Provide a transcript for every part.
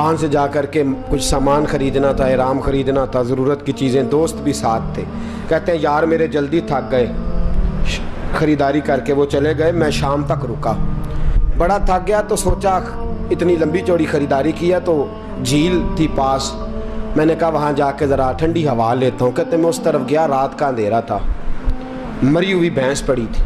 दुकान से जा कर के कुछ सामान ख़रीदना था, इहराम ख़रीदना था, ज़रूरत की चीज़ें, दोस्त भी साथ थे। कहते हैं यार मेरे जल्दी थक गए, ख़रीदारी करके वो चले गए, मैं शाम तक रुका, बड़ा थक गया तो सोचा इतनी लंबी चौड़ी ख़रीदारी की है तो झील थी पास, मैंने कहा वहाँ जाके ज़रा ठंडी हवा लेता हूँ। कहते मैं उस तरफ गया, रात का अंधेरा था, मरी हुई भैंस पड़ी थी।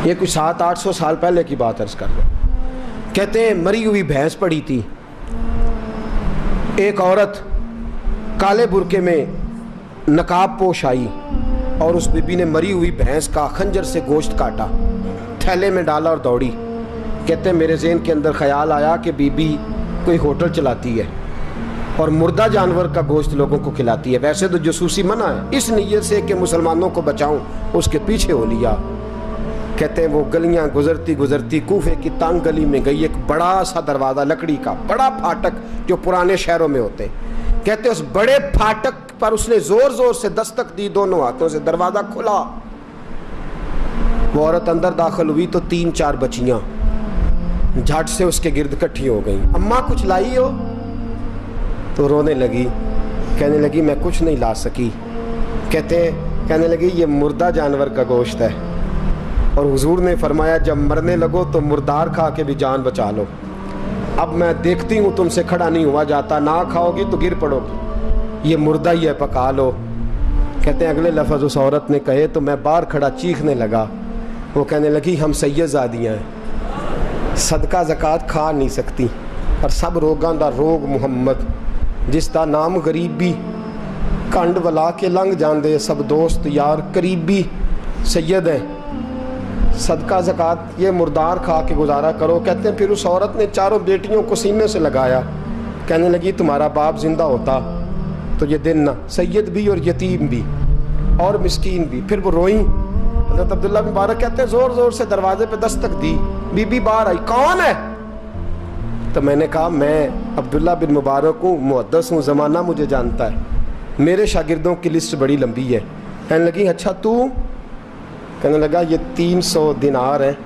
ये कुछ 700-800 साल पहले की बात अर्ज़ कर रहा हूँ। कहते हैं मरी हुई भैंस पड़ी थी, एक औरत काले बुरके में नकाब पोश आई और उस बीबी ने मरी हुई भैंस का खंजर से गोश्त काटा, थैले में डाला और दौड़ी। कहते हैं मेरे ज़हन के अंदर ख्याल आया कि बीबी कोई होटल चलाती है और मुर्दा जानवर का गोश्त लोगों को खिलाती है, वैसे तो जासूसी मना है, इस नीयत से कि मुसलमानों को बचाऊं उसके पीछे हो लिया। कहते हैं वो गलियां गुजरती गुजरती कूफे की तंग गली में गई, एक बड़ा सा दरवाज़ा लकड़ी का, बड़ा फाटक जो पुराने शहरों में होते हैं। कहते हैं उस बड़े फाटक पर उसने ज़ोर ज़ोर से दस्तक दी, दोनों हाथों से दरवाज़ा खुला। वो औरत अंदर दाखिल हुई तो 3-4 बच्चियाँ झट से उसके गिर्द इकट्ठी हो गई। अम्मा कुछ लाई हो? तो रोने लगी, कहने लगी मैं कुछ नहीं ला सकी। कहने लगी ये मुर्दा जानवर का गोश्त है और हुजूर ने फरमाया जब मरने लगो तो मुर्दार खा के भी जान बचा लो। अब मैं देखती हूँ तुमसे खड़ा नहीं हुआ जाता, ना खाओगी तो गिर पड़ोगी, ये मुर्दा ही है, पका लो। कहते हैं अगले लफ्ज़ उस औरत ने कहे तो मैं बाहर खड़ा चीखने लगा। वो कहने लगी हम सैयदज़ादियाँ हैं, सदका ज़कात खा नहीं सकती, पर सब रोगां दा रोग मुहम्मद, जिसका नाम गरीबी, कंड वला के लंघ जाते सब दोस्त यार करीबी सैयद हैं, सदका ज़कात ये मुर्दार खा के गुजारा करो। कहते हैं फिर उस औरत ने चारों बेटियों को सीने से लगाया, कहने लगी तुम्हारा बाप जिंदा होता तो ये दिन ना, सैयद भी और यतीम भी और मिस्कीन भी। फिर वो रोई। हज़रत अब्दुल्ला बिन मुबारक कहते हैं ज़ोर ज़ोर से दरवाजे पे दस्तक दी, बीबी बाहर आई, कौन है? तो मैंने कहा मैं अब्दुल्ला बिन मुबारक हूँ, मुहद्दिस हूँ, ज़माना मुझे जानता है, मेरे शागिर्दों की लिस्ट बड़ी लंबी है। कहने लगी अच्छा तू? कहने लगा ये 300 दिनार हैं,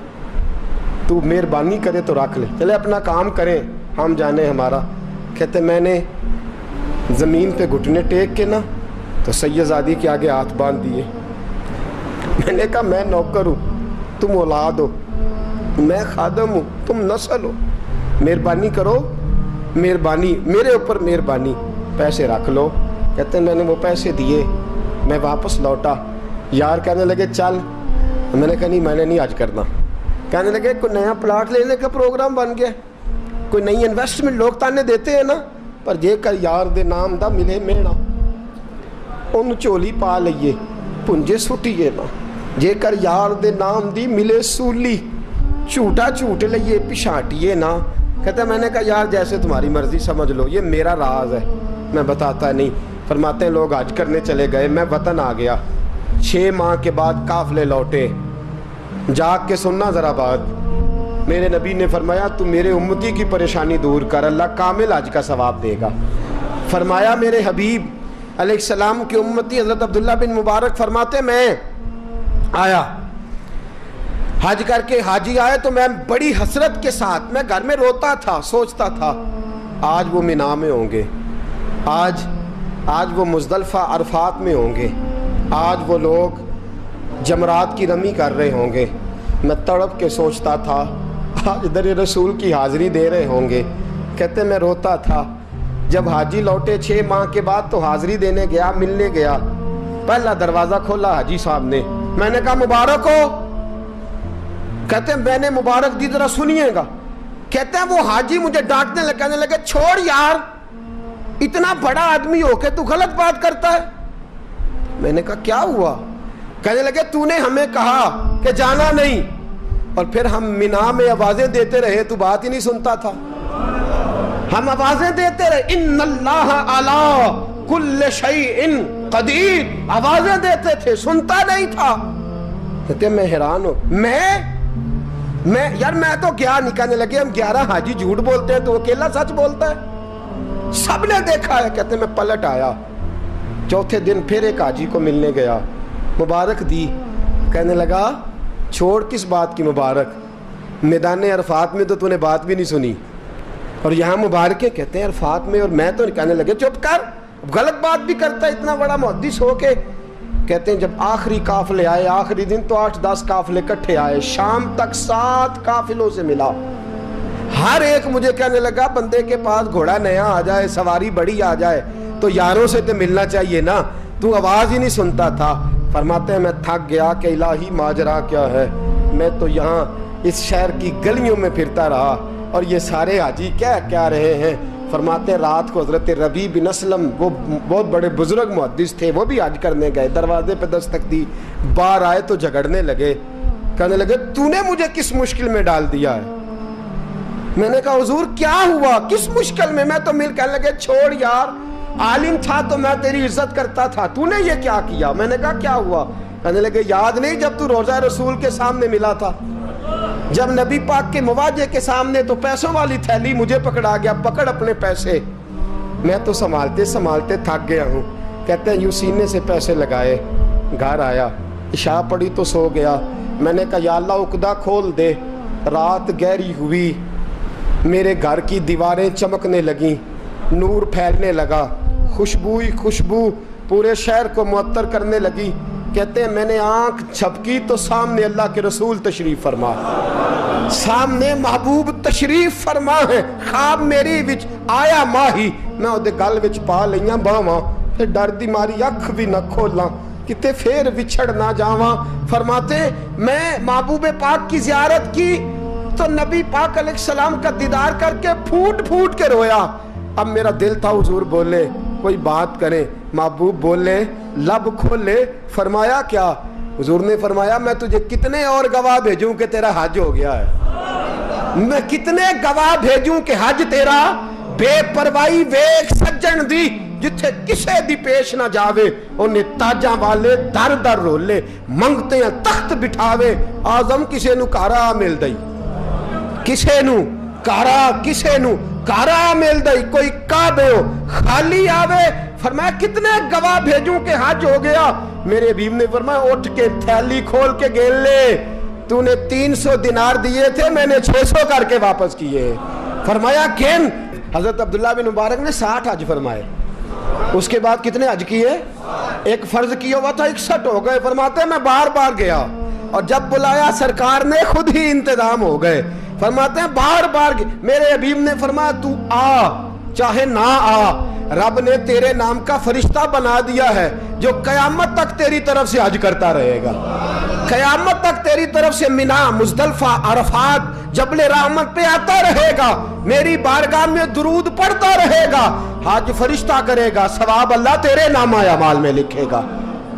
तू मेहरबानी करे तो रख ले, चले अपना काम करें, हम जाने हमारा। कहते मैंने ज़मीन पे घुटने टेक के ना तो सैयदज़ादी के आगे हाथ बांध दिए। मैंने कहा मैं नौकर हूँ, तुम औलाद हो, मैं खादम हूँ, तुम नस्ल हो, मेहरबानी करो, मेहरबानी मेरे ऊपर मेहरबानी, पैसे रख लो। कहते मैंने वो पैसे दिए, मैं वापस लौटा। यार कहने लगे चल, मैंने कहा नहीं मैंने नहीं आज करना। कहने लगे कोई नया प्लाट लेने का प्रोग्राम बन गया, कोई नई इन्वेस्टमेंट, लोग ताने देते हैं ना, पर जेकर यार दे नाम दा मिले मेड़ा उन झोली पा लईए पुंजे सुटिए ना, जेकर यार दे नाम दी मिले सूली झूठा झूठ लईए पिछाटिए ना। कहते मैंने कहा यार जैसे तुम्हारी मर्जी समझ लो, ये मेरा राज है, मैं बताता नहीं। फरमाते हैं लोग हज करने चले गए, मैं वतन आ गया, 6 माह के बाद काफले लौटे, जाग के सुनना ज़रा बात, मेरे नबी ने फरमाया तू मेरे उम्मती की परेशानी दूर कर, अल्लाह कामिल हज का सवाब देगा। फरमाया मेरे हबीब अलैहिस्सलाम की उम्मती हज़रत अब्दुल्ला बिन मुबारक फरमाते मैं आया हज करके, हाजी आए तो मैं बड़ी हसरत के साथ, मैं घर में रोता था, सोचता था आज वो मिना में होंगे, आज वो मुज़दलिफ़ा अरफात में होंगे, आज वो लोग जमरात की रमी कर रहे होंगे। मैं तड़प के सोचता था आज दर रसूल की हाज़िरी दे रहे होंगे। कहते मैं रोता था। जब हाजी लौटे 6 माह के बाद तो हाज़िरी देने गया, मिलने गया, पहला दरवाज़ा खोला हाजी साहब ने, मैंने कहा मुबारक हो? कहते मैंने मुबारक दी, जरा सुनिएगा। कहते हैं वो हाजी मुझे डांटने लगे, कहने लगे छोड़ यार, इतना बड़ा आदमी हो के तू गलत बात करता है। मैंने कहा क्या हुआ? कहने लगे तूने हमें कहा कि जाना नहीं, और फिर हम मिना में आवाजें देते रहे, तू बात ही नहीं सुनता था। हम आवाजें देते रहे, इन्नल्लाह अला कुल्ल शैइन कदीर, आवाजें देते थे, सुनता नहीं था। कहते मैं हैरान हूं, मैं यार मैं तो क्या नहीं। कहने लगे हम 11 हाजी झूठ बोलते हैं तो अकेला सच बोलता है, सबने देखा है। कहते मैं पलट आया, चौथे दिन फिर एक हाजी को मिलने गया, मुबारक दी। कहने लगा छोड़ किस बात की मुबारक, मैदान अरफात में तो तूने बात भी नहीं सुनी। اور یہاں مبارکیں کہتے ہیں عرفات میں، اور میں تو کہنے لگے چپ کر، غلط بات بھی کرتا ہے اتنا بڑا محدث ہو کے. کہتے ہیں جب آخری قافلے آئے، آخری دن تو 8-10 قافلے کٹھے آئے، شام تک 7 قافلوں سے ملا. ہر ایک مجھے کہنے لگا بندے کے پاس گھوڑا نیا آ جائے، سواری بڑی آ جائے تو یاروں سے تو ملنا چاہیے نا، تو آواز ہی نہیں سنتا تھا. فرماتے ہیں میں تھک گیا کہ الہی ماجرا کیا ہے، میں تو یہاں اس شہر کی گلیوں میں پھرتا رہا اور یہ سارے حاجی کیا رہے ہیں. فرماتے ہیں رات کو حضرت ربیع بن اسلم، وہ بہت بڑے بزرگ محدث تھے، وہ بھی حج کرنے گئے، دروازے پہ دستک دی، باہر آئے تو جھگڑنے لگے، کہنے لگے تو نے مجھے کس مشکل میں ڈال دیا ہے. میں نے کہا حضور کیا ہوا، کس مشکل میں؟ میں تو کہنے لگے چھوڑ یار، عالم تھا تو میں تیری عزت کرتا تھا، تو نے یہ کیا کیا؟ میں نے کہا کیا ہوا؟ کہنے لگے یاد نہیں جب تو روضہ رسول کے سامنے ملا تھا، جب نبی پاک کے مواجہ کے سامنے تو پیسوں والی تھیلی مجھے پکڑا گیا، پکڑ اپنے پیسے. میں تو سنبھالتے سنبھالتے تھک گیا ہوں. کہتے ہیں یوں سینے سے پیسے لگائے، گھر آیا، عشاء پڑی تو سو گیا. میں نے کہا یا اللہ عقدہ کھول دے. رات گہری ہوئی، میرے گھر کی دیواریں چمکنے لگیں، نور پھیلنے لگا، خوشبو ہی خوشبو پورے شہر کو معطر کرنے لگی. کہتے ہیں میں نے آنکھ جھپکی تو سامنے اللہ کے رسول تشریف فرما، سامنے محبوب تشریف فرما ہے. خواب میری وچ آیا ماہی، میں اودے گل وچ پا لئیاں باواں، پھر ڈر دی ماری اکھ بھی نہ کھولاں کتے پھر وچھڑ نہ جاواں. فرماتے میں محبوب پاک کی زیارت کی تو نبی پاک علیہ السلام کا دیدار کر کے پھوٹ پھوٹ کے رویا. اب میرا دل تھا حضور بولے کوئی بات کریں، محبوب بولے لب کھولے. فرمایا کیا؟ حضور نے فرمایا میں تجھے کتنے اور گواہ بھیجوں کہ تیرا حج ہو گیا ہے، میں کتنے گواہ بھیجوں کہ حج تیرا بے پروائی ویک سجن دی جتھے کسے دی پیش نہ جاوے، انہیں تاجاں والے در در رولے، منگتے ہیں تخت بٹھاوے، آزم کسے نو کارا مل دئی، کسے نو کارا، کسے نو کارا مل دئی، کوئی کعبے ہو خالی آوے. فرمایا کتنے گواہ بھیجوں کہ حج ہو گیا. میرے حبیب نے فرمایا اٹھ کے تھیلی کھول کے گیل لے، تو نے 300 دینار دیے تھے، میں نے 600 کر کے واپس کیے. فرمایا کن؟ حضرت عبداللہ بن مبارک نے 60 حج فرمائے. اس کے بعد کتنے حج کیے؟ ایک فرض کیا ہوا تھا 61 ہو گئے. فرماتے ہیں میں بار بار گیا اور جب بلایا سرکار نے خود ہی انتظام ہو گئے. فرماتے ہیں بار بار میرے حبیب نے فرمایا تو آ چاہے نہ آ، رب نے تیرے نام کا فرشتہ بنا دیا ہے جو قیامت تک تیری طرف سے حج کرتا رہے گا، قیامت تک تیری طرف سے منا، مزدلفہ، عرفات، جبل رحمت پہ آتا رہے گا، میری بارگاہ میں درود پڑھتا رہے گا، حج فرشتہ کرے گا، ثواب اللہ تیرے نامہ اعمال میں لکھے گا.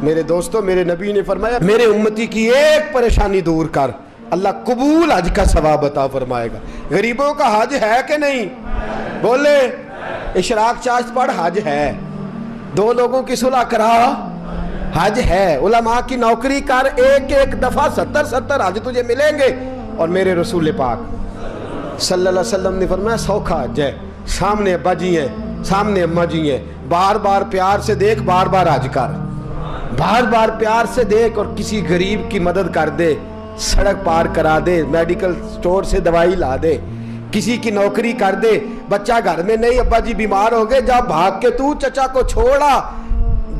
میرے دوستو میرے نبی نے فرمایا میرے امتی کی ایک پریشانی دور کر، اللہ قبول حج کا ثواب عطا فرمائے گا. غریبوں کا حج ہے کہ نہیں؟ بولے اشراق چاشت پڑھ حج ہے، 2 لوگوں کی صلح کرا حج ہے، علماء کی نوکری کر، ایک دفعہ 70 حج تجھے ملیں گے. اور میرے رسول پاک صلی اللہ علیہ وسلم نے فرمایا سوکھا حج ہے، سامنے ابا جی ہیں، سامنے اماں جی ہیں، بار بار پیار سے دیکھ، بار بار حج کر، بار بار پیار سے دیکھ، اور کسی غریب کی مدد کر دے، سڑک پار کرا دے، میڈیکل سٹور سے دوائی لا دے، کسی کی نوکری کر دے. بچہ گھر میں نہیں، ابا جی بیمار ہو گئے، جا بھاگ کے تو چچا کو چھوڑا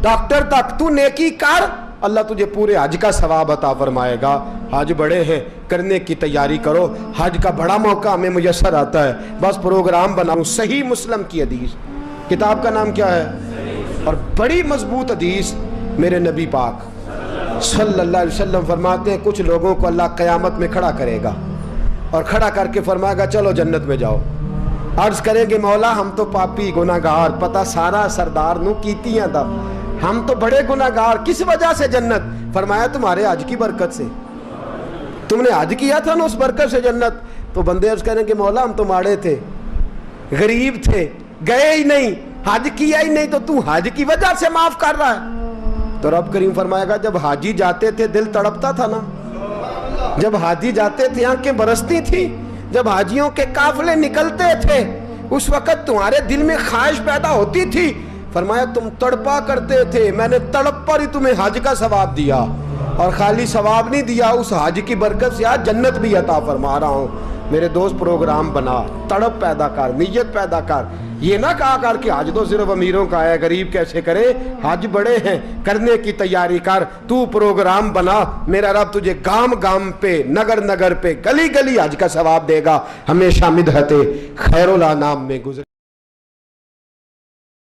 ڈاکٹر تک، تو نیکی کر، اللہ تجھے پورے حج کا ثواب عطا فرمائے گا. حج بڑے ہیں، کرنے کی تیاری کرو، حج کا بڑا موقع ہمیں میسر آتا ہے، بس پروگرام بناؤں. صحیح مسلم کی حدیث، کتاب کا نام کیا ہے؟ اور بڑی مضبوط حدیث. میرے نبی پاک صلی اللہ علیہ وسلم فرماتے ہیں کچھ لوگوں کو اللہ قیامت میں کھڑا کرے گا اور کھڑا کر کے فرمائے گا چلو جنت میں جاؤ. عرض کریں گے مولا ہم تو پاپی گناہگار، پتہ سارا سردار نو کیتیاں دا، ہم تو بڑے گناہگار، کس وجہ سے جنت؟ فرمایا تمہارے حج کی برکت سے، تم نے حج کیا تھا نا، اس برکت سے جنت. تو بندے عرض کریں گے مولا ہم تو ماڑے تھے، غریب تھے، گئے ہی نہیں، حج کیا ہی نہیں، تو تو حج کی وجہ سے معاف کر رہا ہے. تو رب کریم فرمائے گا جب حاجی جاتے تھے دل تڑپتا تھا نا، جب حاجی جاتے تھے آنکھیں برستی تھی، جب حاجیوں کے قافلے نکلتے تھے اس وقت تمہارے دل میں خواہش پیدا ہوتی تھی. فرمایا تم تڑپا کرتے تھے، میں نے تڑپ پر ہی تمہیں حج کا ثواب دیا، اور خالی ثواب نہیں دیا، اس حج کی برکت سے آج جنت بھی عطا فرما رہا ہوں. मेरे दोस्त प्रोग्राम बना, तड़प पैदा कर, नीयत पैदा कर। ये ना कहा कर कि हज तो सिर्फ अमीरों का है, गरीब कैसे करे, हज बड़े हैं, करने की तैयारी कर। तू प्रोग्राम बना, मेरा रब तुझे गांव गांव पे, नगर नगर पे, गली गली हज का सवाब देगा। हमेशा मिदहते खैरुल अनाम में गुजर